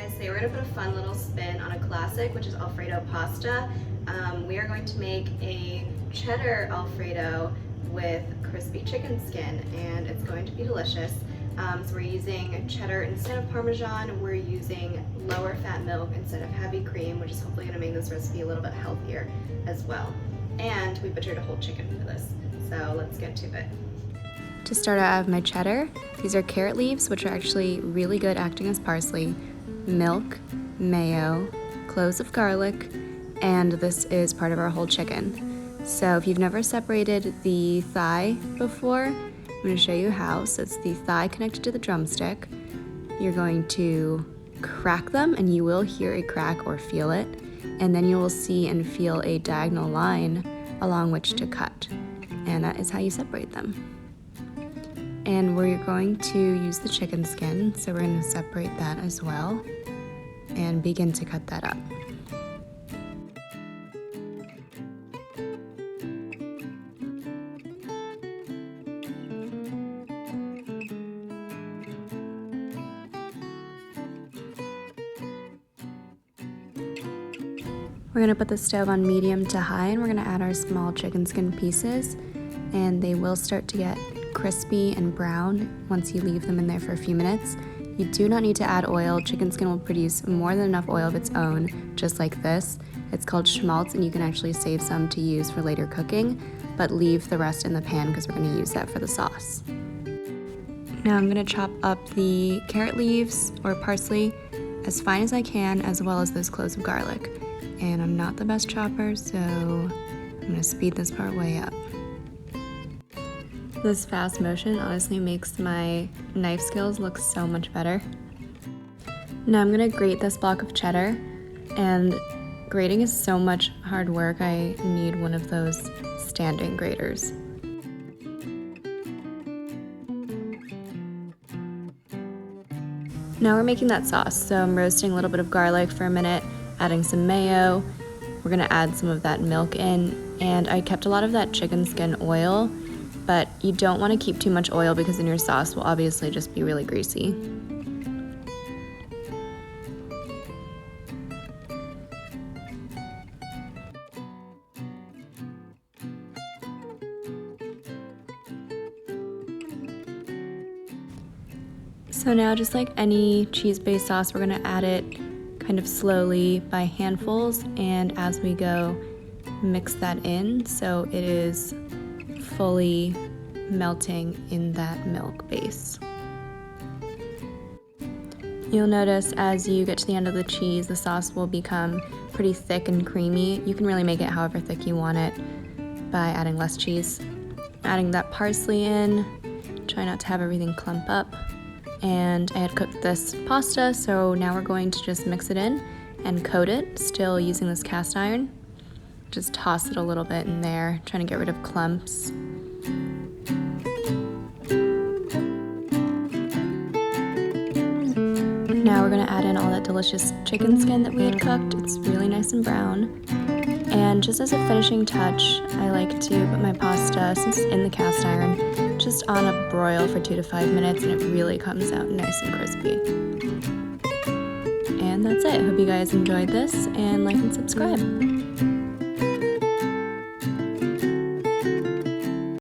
guys, today we're going to put a fun little spin on a classic, which is Alfredo pasta. We are going to make a cheddar Alfredo with crispy chicken skin, and it's going to be delicious. So we're using cheddar instead of Parmesan. We're using lower fat milk instead of heavy cream, which is hopefully going to make this recipe a little bit healthier as well. And we butchered a whole chicken for this, so let's get to it. To start out, I have my cheddar. These are carrot leaves, which are actually really good acting as parsley, milk, mayo, cloves of garlic, and this is part of our whole chicken. So if you've never separated the thigh before, I'm going to show you how. So it's the thigh connected to the drumstick. You're going to crack them, and you will hear a crack or feel it, and then you will see and feel a diagonal line along which to cut, and that is how you separate them. And we're going to use the chicken skin, so we're going to separate that as well and begin to cut that up. We're going to put the stove on medium to high, and we're going to add our small chicken skin pieces, and they will start to get crispy and brown once you leave them in there for a few minutes. You do not need to add oil. Chicken skin will produce more than enough oil of its own, just like this. It's called schmaltz, and you can actually save some to use for later cooking, but leave the rest in the pan because we're going to use that for the sauce. Now I'm going to chop up the carrot leaves or parsley as fine as I can, as well as those cloves of garlic. And I'm not the best chopper, so I'm going to speed this part way up. This fast motion honestly makes my knife skills look so much better. Now I'm gonna grate this block of cheddar, and grating is so much hard work. I need one of those standing graters. Now we're making that sauce, so I'm roasting a little bit of garlic for a minute, adding some mayo. We're gonna add some of that milk in, and I kept a lot of that chicken skin oil, but you don't want to keep too much oil because then your sauce will obviously just be really greasy. So now, just like any cheese-based sauce, we're going to add it kind of slowly by handfuls, and as we go, mix that in so it is fully melting in that milk base. You'll notice as you get to the end of the cheese, the sauce will become pretty thick and creamy. You can really make it however thick you want it by adding less cheese. Adding that parsley in, try not to have everything clump up. And I had cooked this pasta, so now we're going to just mix it in and coat it, still using this cast iron. Just toss it a little bit in there, trying to get rid of clumps. Now we're going to add in all that delicious chicken skin that we had cooked. It's really nice and brown. And just as a finishing touch, I like to put my pasta, since it's in the cast iron, just on a broil for 2 to 5 minutes, and it really comes out nice and crispy. And that's it. Hope you guys enjoyed this, and like and subscribe.